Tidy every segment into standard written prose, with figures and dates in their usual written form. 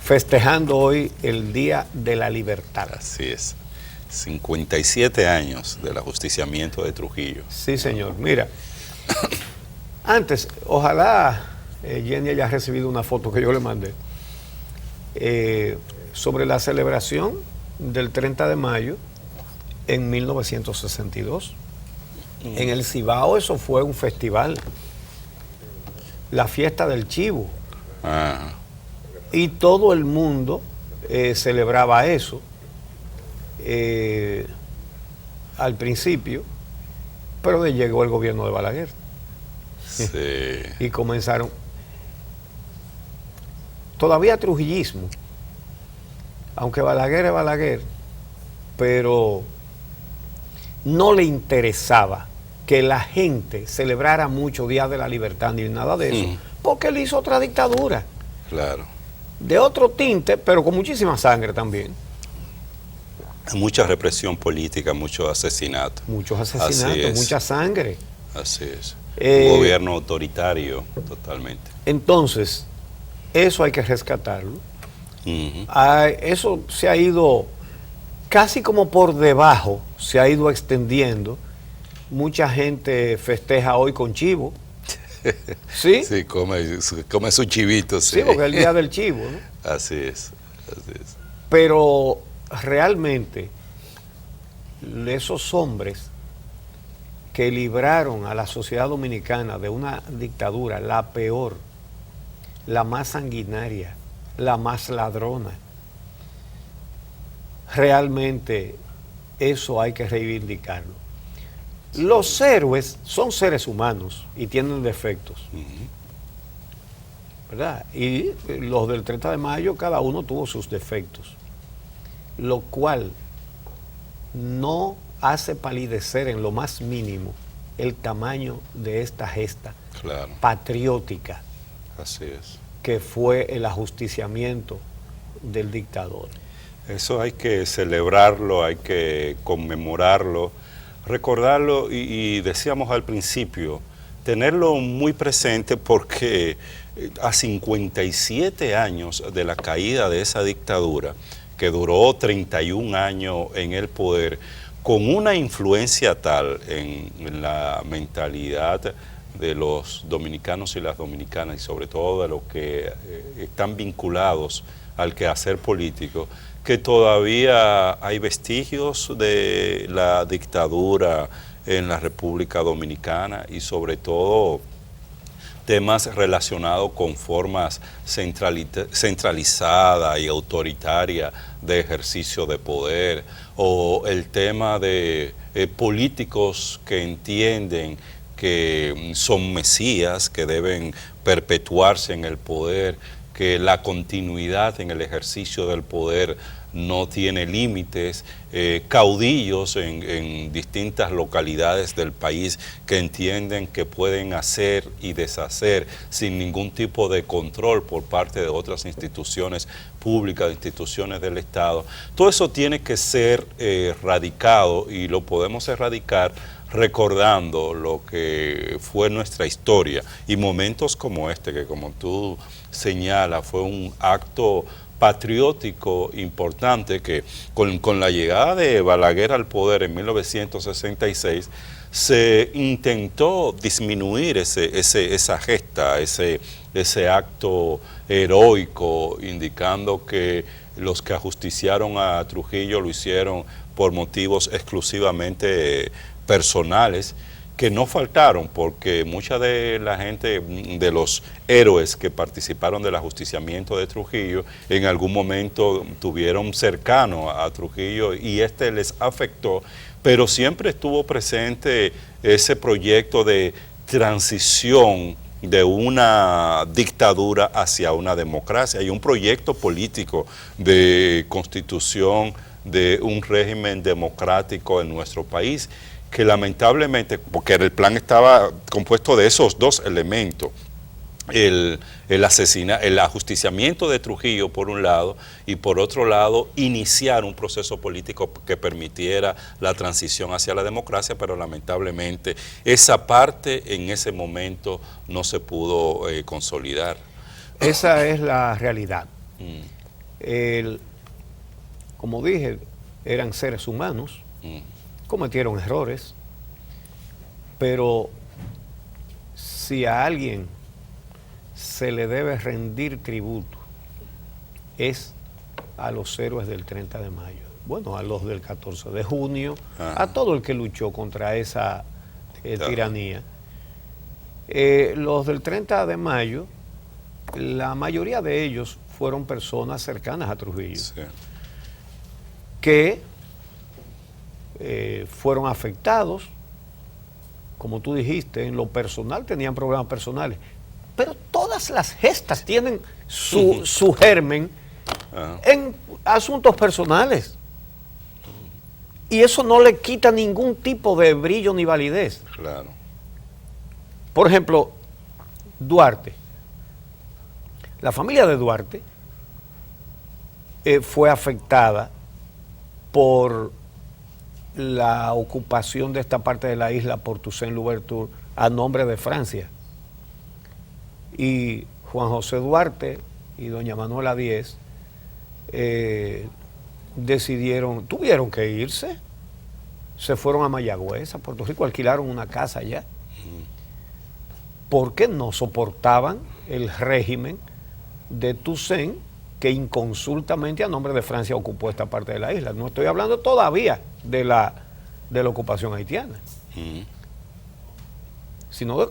festejando hoy el Día de la Libertad. Así es. 57 años del ajusticiamiento de Trujillo. Sí, señor. Mira, antes, ojalá Jenny haya recibido una foto que yo le mandé sobre la celebración del 30 de mayo en 1962. En el Cibao eso fue un festival, la fiesta del chivo. Ah. Y todo el mundo celebraba eso al principio, pero llegó el gobierno de Balaguer. Sí. Y comenzaron. Todavía trujillismo, aunque Balaguer es Balaguer, pero no le interesaba que la gente celebrara mucho Día de la Libertad ni nada de eso, porque él hizo otra dictadura. Claro. De otro tinte, pero con muchísima sangre también. Mucha represión política, muchos asesinatos. Muchos asesinatos, mucha sangre. Así es. Un gobierno autoritario, totalmente. Entonces, eso hay que rescatarlo. Eso se ha ido casi como por debajo, se ha ido extendiendo. Mucha gente festeja hoy con chivo. ¿Sí? Sí, come su chivito. Sí, sí, porque es el día del chivo, ¿no? Así es, así es. Pero realmente, esos hombres que libraron a la sociedad dominicana de una dictadura, la peor, la más sanguinaria, la más ladrona, realmente eso hay que reivindicarlo. Los héroes son seres humanos y tienen defectos, ¿verdad? Y los del 30 de mayo, cada uno tuvo sus defectos, lo cual no hace palidecer en lo más mínimo el tamaño de esta gesta patriótica. Así es. Que fue el ajusticiamiento del dictador. Eso hay que celebrarlo, hay que conmemorarlo, recordarlo y decíamos al principio, tenerlo muy presente porque a 57 años de la caída de esa dictadura, que duró 31 años en el poder, con una influencia tal en la mentalidad de los dominicanos y las dominicanas, y sobre todo de los que están vinculados al quehacer político, que todavía hay vestigios de la dictadura en la República Dominicana y sobre todo temas relacionados con formas centralizadas y autoritarias de ejercicio de poder, o el tema de políticos que entienden que son mesías, que deben perpetuarse en el poder, que la continuidad en el ejercicio del poder no tiene límites, caudillos en distintas localidades del país que entienden que pueden hacer y deshacer sin ningún tipo de control por parte de otras instituciones públicas, instituciones del Estado. Todo eso tiene que ser erradicado y lo podemos erradicar recordando lo que fue nuestra historia y momentos como este, que como tú señalas, fue un acto patriótico importante que con la llegada de Balaguer al poder en 1966 se intentó disminuir esa gesta, ese acto heroico, indicando que los que ajusticiaron a Trujillo lo hicieron por motivos exclusivamente personales, que no faltaron, porque mucha de la gente, de los héroes que participaron del ajusticiamiento de Trujillo, en algún momento tuvieron cercano a Trujillo y les afectó, pero siempre estuvo presente ese proyecto de transición de una dictadura hacia una democracia y un proyecto político de constitución de un régimen democrático en nuestro país, que lamentablemente, porque el plan estaba compuesto de esos dos elementos, el ajusticiamiento de Trujillo por un lado y por otro lado iniciar un proceso político que permitiera la transición hacia la democracia, pero lamentablemente esa parte en ese momento no se pudo consolidar. Esa es la realidad. como dije, eran seres humanos, cometieron errores, pero si a alguien se le debe rendir tributo, es a los héroes del 30 de mayo, bueno, a los del 14 de junio, a todo el que luchó contra esa tiranía. Los del 30 de mayo, la mayoría de ellos fueron personas cercanas a Trujillo, sí, que fueron afectados, como tú dijiste, en lo personal tenían problemas personales, pero todas las gestas tienen su germen en asuntos personales. Y eso no le quita ningún tipo de brillo ni validez. Claro. Por ejemplo, Duarte. La familia de Duarte fue afectada por la ocupación de esta parte de la isla por Toussaint Louverture a nombre de Francia. Y Juan José Duarte y doña Manuela Díez tuvieron que irse, se fueron a Mayagüez, a Puerto Rico, alquilaron una casa allá, porque no soportaban el régimen de Toussaint, que inconsultamente a nombre de Francia ocupó esta parte de la isla. No estoy hablando todavía de la ocupación haitiana, sino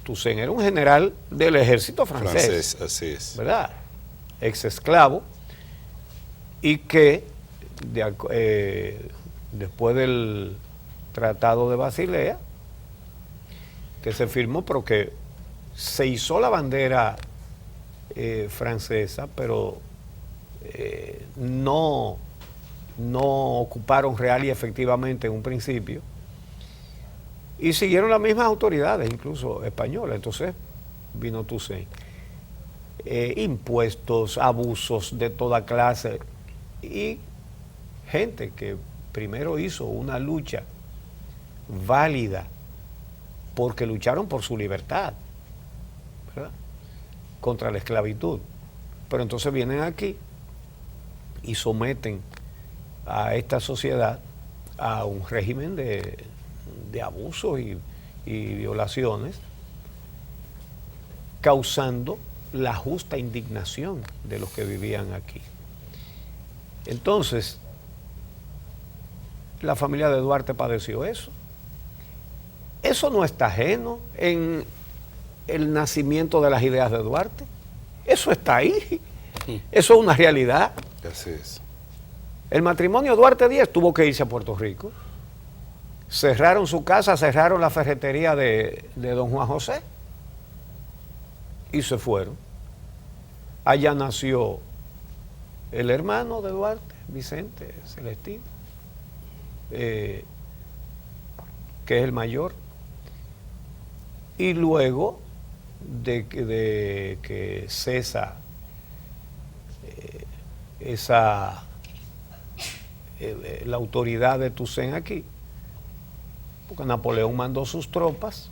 Toussaint era un general del ejército francés, así es, ¿verdad? Ex esclavo, y que después del Tratado de Basilea, que se firmó, pero que se izó la bandera francesa, pero no ocuparon real y efectivamente en un principio, y siguieron las mismas autoridades, incluso españolas. Entonces vino Toussaint. Impuestos, abusos de toda clase, y gente que primero hizo una lucha válida porque lucharon por su libertad, ¿verdad?, contra la esclavitud, pero entonces vienen aquí y someten a esta sociedad a un régimen de abusos y violaciones, causando la justa indignación de los que vivían aquí. Entonces, la familia de Duarte padeció eso. Eso no está ajeno en el nacimiento de las ideas de Duarte. Eso está ahí. Eso es una realidad. Así es. El matrimonio Duarte Díez tuvo que irse a Puerto Rico. Cerraron su casa, cerraron la ferretería de don Juan José y se fueron. Allá nació el hermano de Duarte, Vicente Celestino, que es el mayor. Y luego de que cesa la autoridad de Toussaint aquí, porque Napoleón mandó sus tropas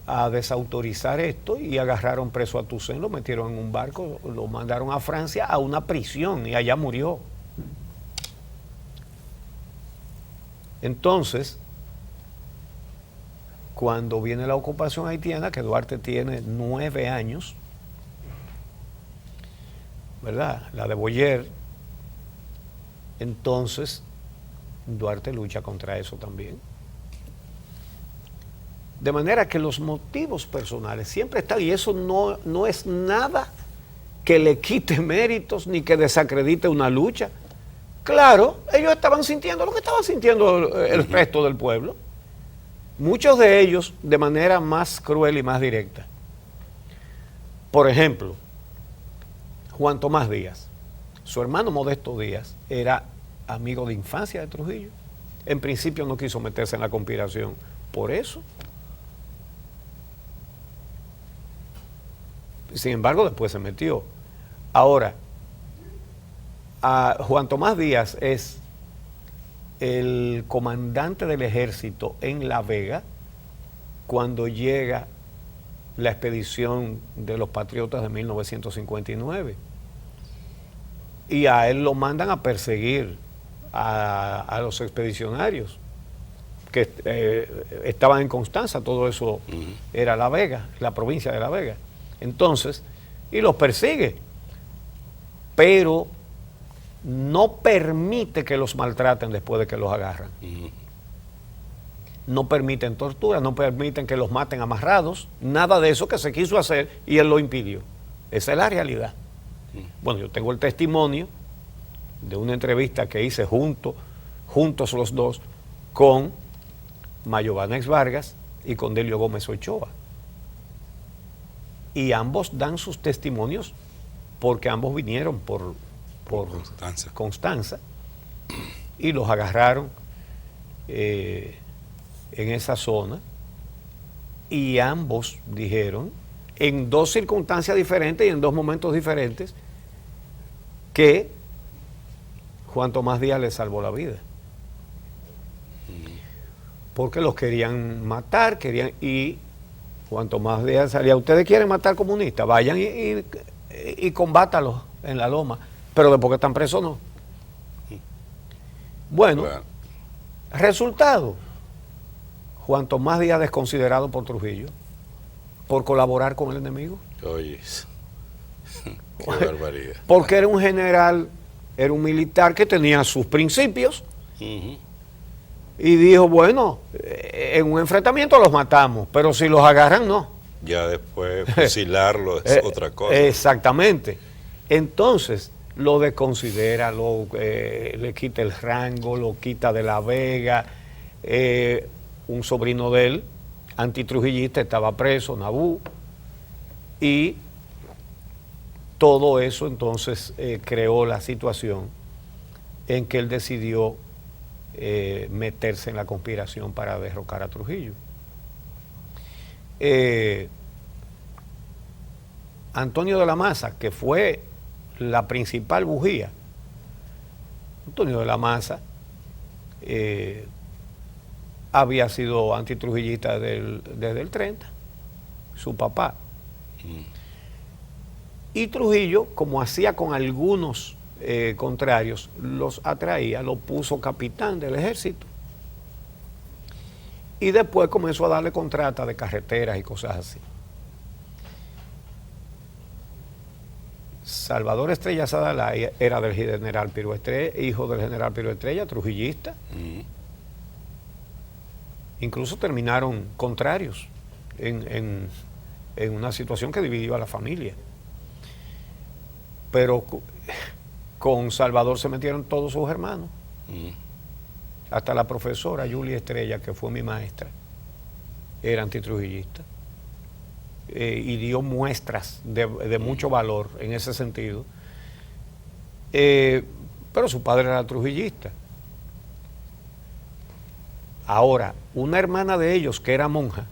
a desautorizar esto y agarraron preso a Toussaint, lo metieron en un barco, lo mandaron a Francia a una prisión y allá murió. Entonces, cuando viene la ocupación haitiana, que Duarte tiene 9 años, ¿verdad?, la de Boyer, entonces Duarte lucha contra eso también. De manera que los motivos personales siempre están, y eso no es nada que le quite méritos ni que desacredite una lucha. Claro, ellos estaban sintiendo lo que estaba sintiendo el resto del pueblo. Muchos de ellos de manera más cruel y más directa. Por ejemplo, Juan Tomás Díaz, su hermano Modesto Díaz, era amigo de infancia de Trujillo. En principio no quiso meterse en la conspiración por eso. Sin embargo, después se metió. Ahora, Juan Tomás Díaz es el comandante del ejército en La Vega cuando llega la expedición de los patriotas de 1959. y a él lo mandan a perseguir a los expedicionarios que estaban en Constanza. Todo eso era La Vega, la provincia de La Vega. Entonces, y los persigue, pero no permite que los maltraten después de que los agarran. No permiten tortura, no permiten que los maten amarrados, nada de eso que se quiso hacer y él lo impidió. Esa es la realidad. Bueno, yo tengo el testimonio de una entrevista que hice juntos los dos con Mayobanex Vargas y con Delio Gómez Ochoa. Y ambos dan sus testimonios porque ambos vinieron por Constanza y los agarraron en esa zona, y ambos dijeron en dos circunstancias diferentes y en dos momentos diferentes que Juan Tomás Díaz les salvó la vida. Porque los querían matar, y Juan Tomás Díaz salía: ustedes quieren matar comunistas, vayan y combátalos en la loma, pero después que están presos no. Bueno, resultado: Juan Tomás Díaz desconsiderado por Trujillo por colaborar con el enemigo. Oye, qué barbaridad. Porque era un general, era un militar que tenía sus principios. Y dijo: bueno, en un enfrentamiento los matamos, pero si los agarran, no. Ya después fusilarlo es otra cosa. Exactamente. Entonces lo desconsidera, le quita el rango, lo quita de La Vega. Un sobrino de él, antitrujillista, estaba preso, Nabú, y todo eso entonces creó la situación en que él decidió meterse en la conspiración para derrocar a Trujillo. Antonio de la Maza, que fue la principal bujía, Antonio de la Maza había sido antitrujillista desde el 30, su papá. Y Trujillo, como hacía con algunos contrarios, los atraía, lo puso capitán del ejército. Y después comenzó a darle contrata de carreteras y cosas así. Salvador Estrella Sadalay era del general Piro Estrella, hijo del general Piro Estrella, trujillista. Incluso terminaron contrarios en una situación que dividió a la familia. Pero con Salvador se metieron todos sus hermanos. Hasta la profesora Julia Estrella, que fue mi maestra, era antitrujillista. Y dio muestras de mucho valor en ese sentido. Pero su padre era trujillista. Ahora, una hermana de ellos, que era monja,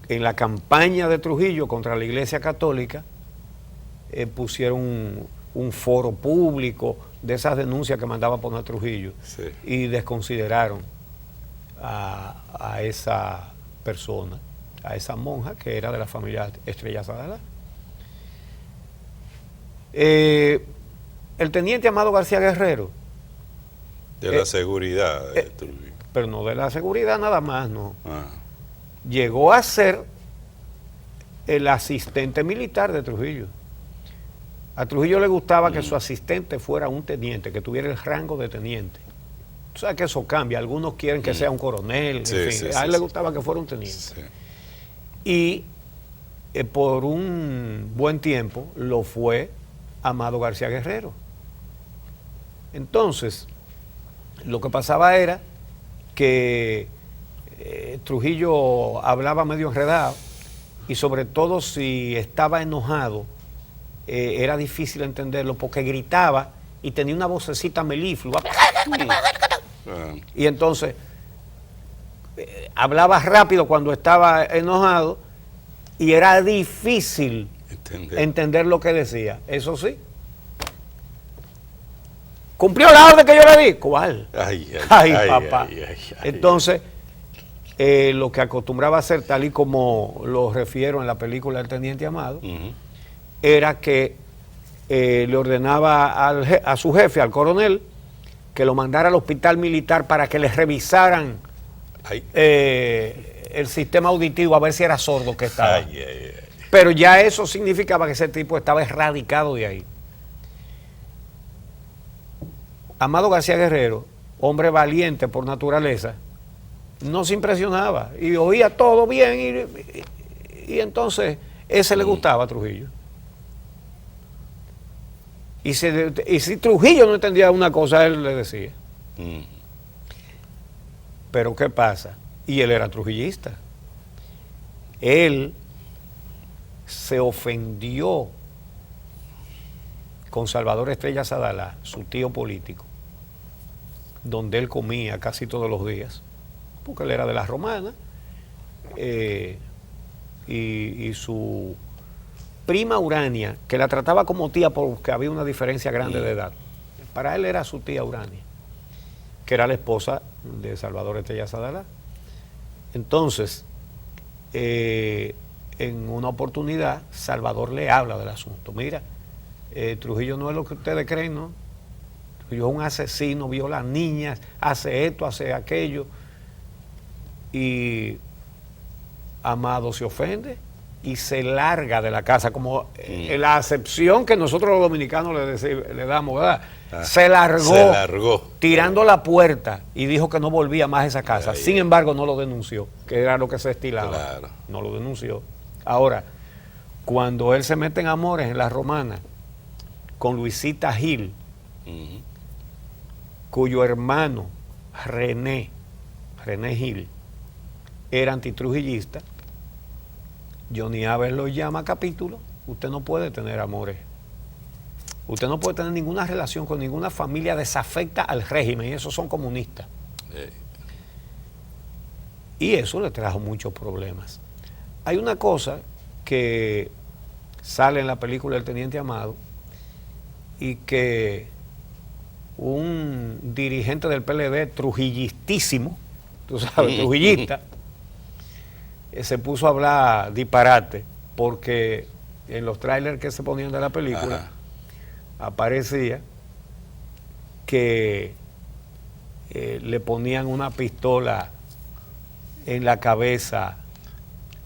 en la campaña de Trujillo contra la Iglesia Católica, pusieron un foro público de esas denuncias que mandaba poner Trujillo, sí, y desconsideraron a esa persona, a esa monja que era de la familia Estrella Sadalay. El teniente Amado García Guerrero, de la seguridad. Pero no de la seguridad nada más, no. Llegó a ser el asistente militar de Trujillo. A Trujillo le gustaba que su asistente fuera un teniente, que tuviera el rango de teniente. Tú sabes que eso cambia. Algunos quieren que sea un coronel, sí, en fin. A él le gustaba que fuera un teniente. Sí. Y por un buen tiempo lo fue Amado García Guerrero. Entonces, lo que pasaba era que Trujillo hablaba medio enredado, y sobre todo si estaba enojado, era difícil entenderlo porque gritaba y tenía una vocecita meliflua. Y entonces hablaba rápido cuando estaba enojado y era difícil entender lo que decía. Eso sí, ¿cumplió la orden que yo le di? ¿Cuál? Ay, papá. Entonces, lo que acostumbraba a hacer, tal y como lo refiero en la película El Teniente Amado, era que le ordenaba a su jefe, al coronel, que lo mandara al hospital militar para que le revisaran el sistema auditivo a ver si era sordo que estaba. Pero ya eso significaba que ese tipo estaba erradicado de ahí. Amado García Guerrero, hombre valiente por naturaleza, no se impresionaba y oía todo bien y entonces ese le gustaba a Trujillo. Y si Trujillo no entendía una cosa, él le decía. Pero ¿qué pasa? Y él era trujillista. Él se ofendió con Salvador Estrella Sadalá, su tío político, donde él comía casi todos los días, porque él era de la Romana, y su prima Urania, que la trataba como tía porque había una diferencia grande de edad. Para él era su tía Urania, que era la esposa de Salvador Estrella Sadalá. Entonces, en una oportunidad, Salvador le habla del asunto. Mira, Trujillo no es lo que ustedes creen, ¿no? Trujillo es un asesino, viola a niñas, hace esto, hace aquello. Y Amado se ofende y se larga de la casa, como la acepción que nosotros los dominicanos le damos, ¿verdad? Se largó tirando la puerta y dijo que no volvía más a esa casa. Sin embargo, no lo denunció, que era lo que se estilaba. Claro. No lo denunció. Ahora, cuando él se mete en amores en la Romana con Luisita Gil, cuyo hermano René Gil era antitrujillista, Johnny Aves lo llama a capítulo. Usted no puede tener amores. Usted no puede tener ninguna relación con ninguna familia desafecta al régimen, y esos son comunistas. Y eso le trajo muchos problemas. Hay una cosa que sale en la película El Teniente Amado y que un dirigente del PLD trujillistísimo, tú sabes, trujillista, se puso a hablar disparate porque en los trailers que se ponían de la película aparecía que le ponían una pistola en la cabeza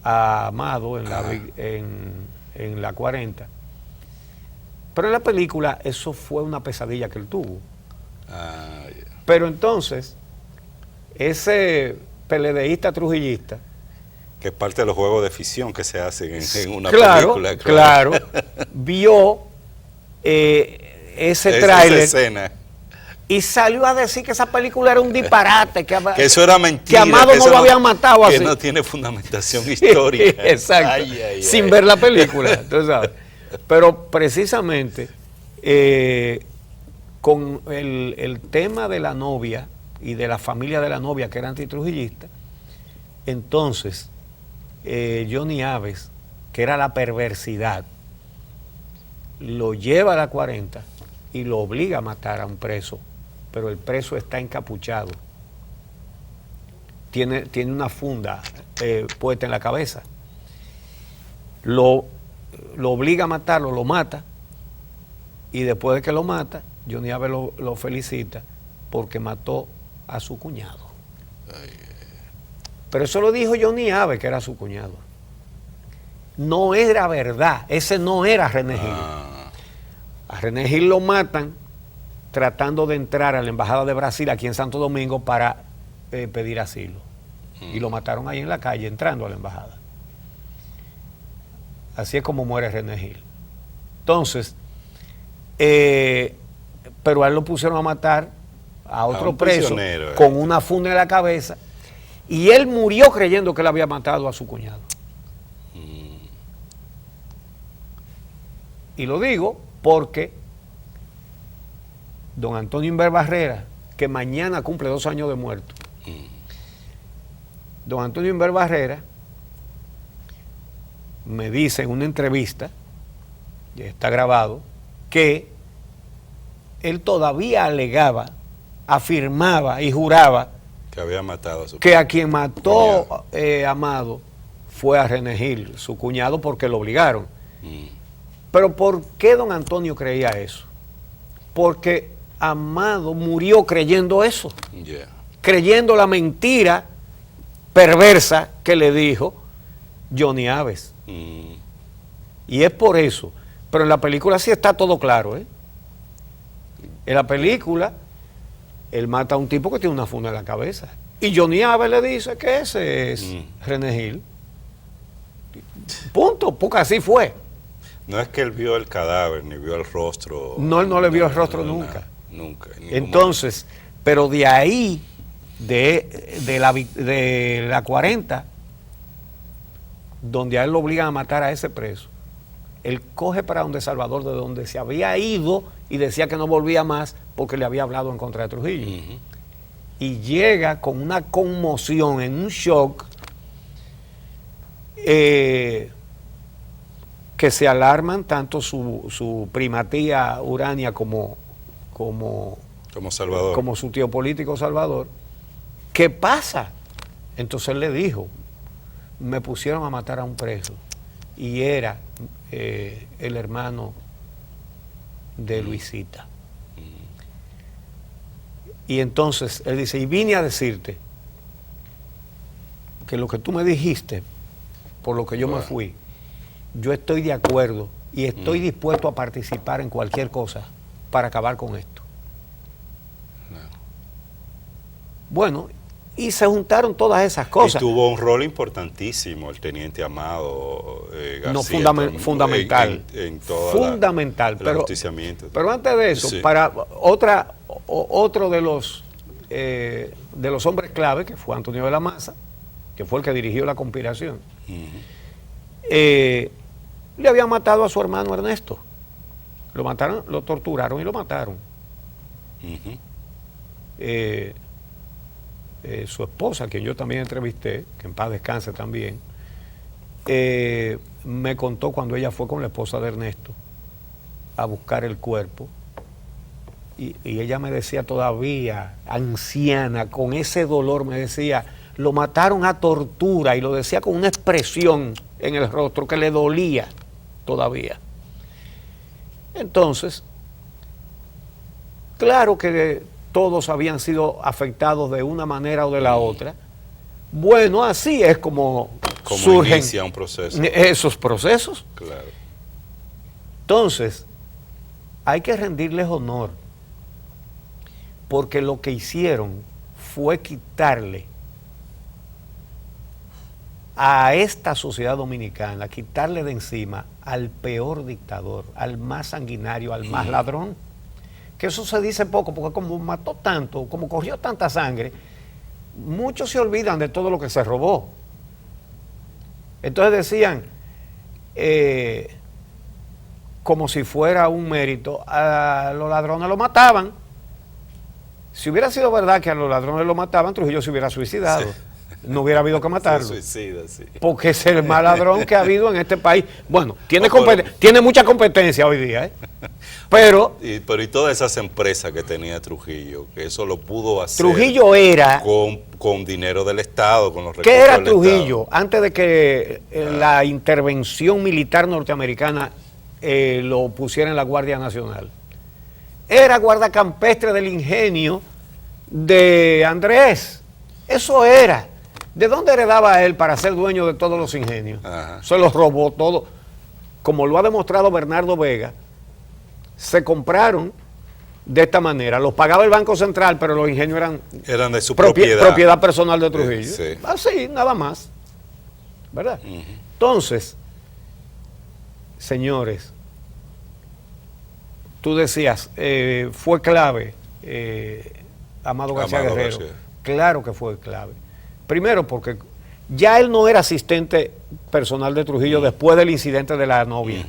a Amado en la 40. Pero en la película eso fue una pesadilla que él tuvo. Pero entonces ese PLDista trujillista, que es parte de los juegos de ficción que se hacen en una película. Claro, vio ese tráiler escena y salió a decir que esa película era un disparate, que eso era mentira, que Amado no lo habían matado que así. No tiene fundamentación histórica. Exacto, sin ver la película, tú sabes. Pero precisamente con el tema de la novia y de la familia de la novia, que era antitrujillista, entonces Johnny Aves, que era la perversidad, lo lleva a la 40 y lo obliga a matar a un preso, pero el preso está encapuchado, tiene una funda puesta en la cabeza, lo obliga a matarlo, lo mata, y después de que lo mata, Johnny Aves lo felicita porque mató a su cuñado. Pero eso lo dijo Johnny Aves, que era su cuñado. No era verdad, ese no era René Gil. A René Gil lo matan tratando de entrar a la Embajada de Brasil aquí en Santo Domingo para pedir asilo. Y lo mataron ahí en la calle, entrando a la embajada. Así es como muere René Gil. Entonces, pero a él lo pusieron a matar a otro preso con una funda en la cabeza. Y él murió creyendo que él había matado a su cuñado. Y lo digo porque don Antonio Inver Barrera, que mañana cumple 2 años de muerto, don Antonio Inver Barrera me dice en una entrevista, y está grabado, que él todavía alegaba, afirmaba y juraba que había matado a su que a quien mató Amado fue a René Gil, su cuñado, porque lo obligaron. Pero ¿por qué don Antonio creía eso? Porque Amado murió creyendo eso, creyendo la mentira perversa que le dijo Johnny Aves. Y es por eso. Pero en la película sí está todo claro, ¿eh? En la película, él mata a un tipo que tiene una funda en la cabeza. Y Johnny Aves le dice que ese es René Gil. Punto, porque así fue. No es que él vio el cadáver, ni vio el rostro. No, él no le vio el rostro nunca. Nunca. Entonces, pero de ahí, de la 40, donde a él lo obligan a matar a ese preso, él coge para donde Salvador, de donde se había ido, y decía que no volvía más porque le había hablado en contra de Trujillo. Y llega con una conmoción, en un shock, que se alarman tanto su prima tía Urania como Salvador, como su tío político Salvador. ¿Qué pasa? Entonces él le dijo, me pusieron a matar a un preso y era el hermano de Luisita. Y entonces él dice, y vine a decirte que lo que tú me dijiste, por lo que yo me fui, yo estoy de acuerdo y estoy dispuesto a participar en cualquier cosa para acabar con esto. Bueno, y se juntaron todas esas cosas. Y tuvo un rol importantísimo el teniente Amado García. No, fundamental. En toda fundamental. el ajusticiamiento. Pero antes de eso, sí, para otro de los hombres clave, que fue Antonio de la Maza, que fue el que dirigió la conspiración, le habían matado a su hermano Ernesto. Lo mataron, lo torturaron y lo mataron. Su esposa, a quien yo también entrevisté, que en paz descanse también, me contó cuando ella fue con la esposa de Ernesto a buscar el cuerpo, y ella me decía todavía, anciana, con ese dolor, me decía, lo mataron a tortura, y lo decía con una expresión en el rostro que le dolía todavía. Entonces, claro que todos habían sido afectados de una manera o de la otra. Bueno, así es como surgen inicia un proceso. Esos procesos. Claro. Entonces, hay que rendirles honor, porque lo que hicieron fue quitarle a esta sociedad dominicana, quitarle de encima al peor dictador, al más sanguinario, al más ladrón. Que eso se dice poco, porque como mató tanto, como corrió tanta sangre, muchos se olvidan de todo lo que se robó. Entonces decían, como si fuera un mérito, a los ladrones lo mataban. Si hubiera sido verdad que a los ladrones lo mataban, Trujillo se hubiera suicidado. Sí. No hubiera habido que matarlo. Se suicida, sí. Porque es el más ladrón que ha habido en este país. Bueno, tiene mucha competencia hoy día, ¿eh? Pero y todas esas empresas que tenía Trujillo, que eso lo pudo hacer. Trujillo era con dinero del Estado, con los recursos ¿qué era del Trujillo? Estado. Antes de que la intervención militar norteamericana lo pusiera en la Guardia Nacional. Era guardacampestre del ingenio de Andrés. Eso era. ¿De dónde heredaba él para ser dueño de todos los ingenios? Se los robó todo. Como lo ha demostrado Bernardo Vega, se compraron de esta manera. Los pagaba el Banco Central, pero los ingenios eran de su propiedad personal de Trujillo. Sí. Así, nada más. ¿Verdad? Entonces, señores, tú decías, fue clave Amado García Guerrero. Claro que fue clave. Primero porque ya él no era asistente personal de Trujillo después del incidente de la novia.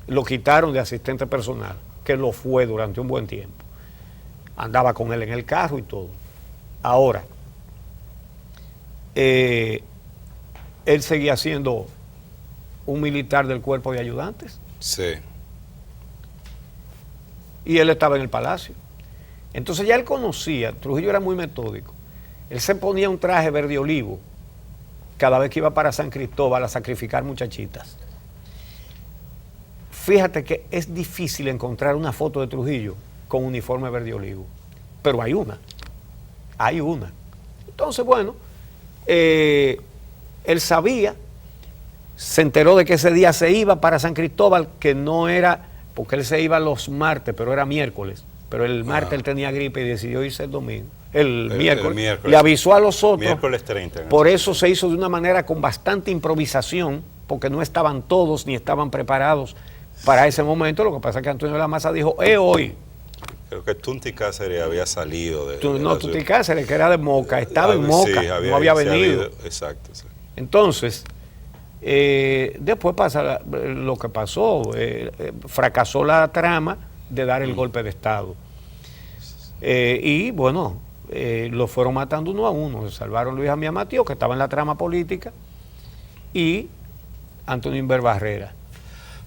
Lo quitaron de asistente personal, que lo fue durante un buen tiempo. Andaba con él en el carro y todo. Ahora, él seguía siendo un militar del cuerpo de ayudantes. Sí. Y él estaba en el palacio. Entonces ya él conocía, Trujillo era muy metódico. Él se ponía un traje verde olivo cada vez que iba para San Cristóbal a sacrificar muchachitas. fíjate que es difícil encontrar una foto de Trujillo con uniforme verde olivo, pero hay una. Entonces, bueno, él sabía, se enteró de que ese día se iba para San Cristóbal, que no era, porque él se iba los martes, pero era miércoles, pero el martes él tenía gripe y decidió irse el domingo, el miércoles, le avisó a los otros, miércoles 30, por eso se hizo de una manera con bastante improvisación, porque no estaban todos ni estaban preparados para ese momento. Lo que pasa es que Antonio de la Maza dijo, hoy. Creo que Tunti Cáceres había salido de... Tunti Cáceres, que era de Moca, estaba en Moca, sí, no había venido. Exacto, sí. Entonces, después pasa lo que pasó, fracasó la trama de dar el golpe de Estado. Y bueno, lo fueron matando uno a uno. Salvaron Luis Amía Matío, que estaba en la trama política, y Antonio Inver Barrera.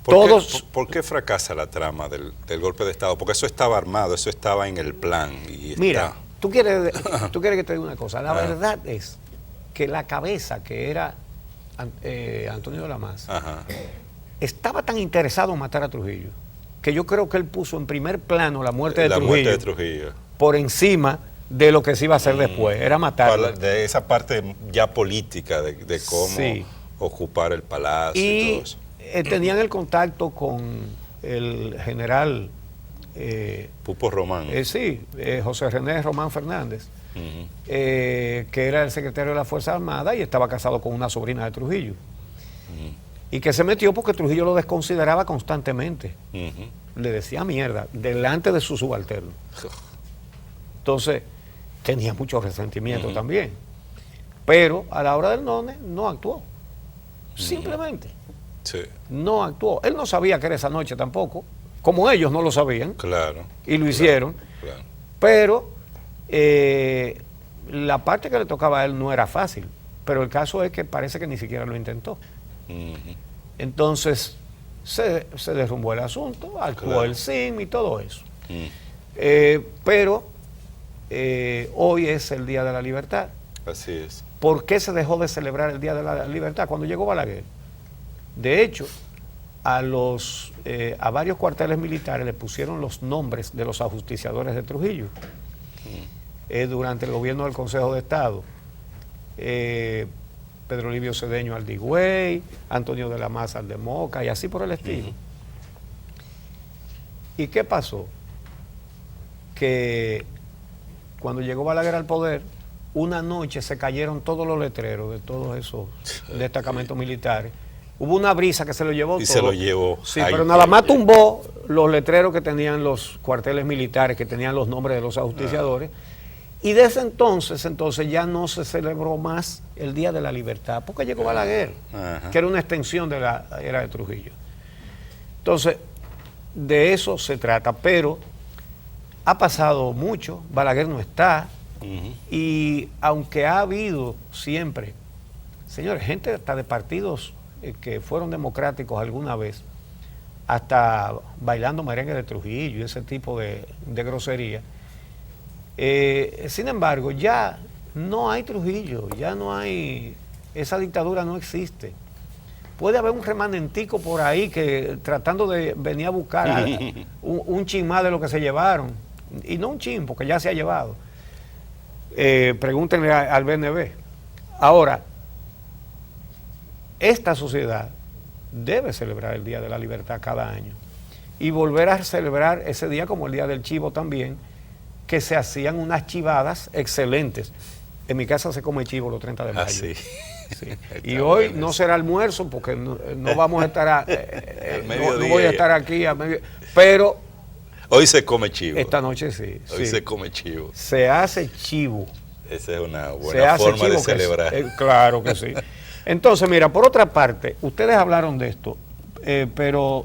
¿Por qué fracasa la trama del golpe de Estado? Porque eso estaba armado, eso estaba en el plan. Y mira, tú quieres que te diga una cosa. La verdad es que la cabeza, que era Antonio de la Maza, estaba tan interesado en matar a Trujillo, que yo creo que él puso en primer plano la muerte de Trujillo por encima de lo que se iba a hacer después. Era matarlo. De esa parte ya política, de cómo ocupar el palacio y todo eso. Tenían el contacto con el general Pupo Román. José René Román Fernández, que era el secretario de la Fuerza Armada y estaba casado con una sobrina de Trujillo. Y que se metió porque Trujillo lo desconsideraba constantemente. Le decía mierda delante de su subalterno. Entonces, tenía mucho resentimiento también. Pero a la hora del none no actuó. Simplemente. No actuó. Él no sabía que era esa noche tampoco, como ellos no lo sabían. Claro. Y lo hicieron. Claro. Pero la parte que le tocaba a él no era fácil. Pero el caso es que parece que ni siquiera lo intentó. Entonces se derrumbó el asunto, actuó el SIM y todo eso. Pero hoy es el Día de la Libertad. Así es. ¿Por qué se dejó de celebrar el Día de la Libertad cuando llegó Balaguer? De hecho, a varios cuarteles militares le pusieron los nombres de los ajusticiadores de Trujillo. Durante el gobierno del Consejo de Estado, Pedro Livio Cedeño al de Higüey, Antonio de la Maza al de Moca y así por el estilo. ¿Y qué pasó? Que cuando llegó Balaguer al poder, una noche se cayeron todos los letreros de todos esos destacamentos militares. Hubo una brisa que se lo llevó todo. Se lo llevó. Sí, pero nada más tumbó los letreros que tenían los cuarteles militares, que tenían los nombres de los ajusticiadores. Y desde entonces ya no se celebró más el Día de la Libertad, porque llegó Balaguer, que era una extensión de la era de Trujillo. Entonces, de eso se trata, pero ha pasado mucho, Balaguer no está, y aunque ha habido siempre, señores, gente hasta de partidos que fueron democráticos alguna vez, hasta bailando merengue de Trujillo y ese tipo de grosería. Sin embargo, ya no hay Trujillo, ya no hay, esa dictadura no existe. Puede haber un remanentico por ahí que tratando de venir a buscar un chin más de lo que se llevaron, y no un chin, porque ya se ha llevado. Pregúntenle al BNB. Ahora, esta sociedad debe celebrar el Día de la Libertad cada año y volver a celebrar ese día como el Día del Chivo también, que se hacían unas chivadas excelentes. En mi casa se come chivo los 30 de mayo. Sí. Y hoy no será almuerzo porque no vamos a estar no voy a estar aquí a medio, pero hoy se come chivo. Esta noche sí. Hoy se come chivo. Se hace chivo. Esa es una buena forma de celebrar. Claro que sí. Entonces, mira, por otra parte, ustedes hablaron de esto, pero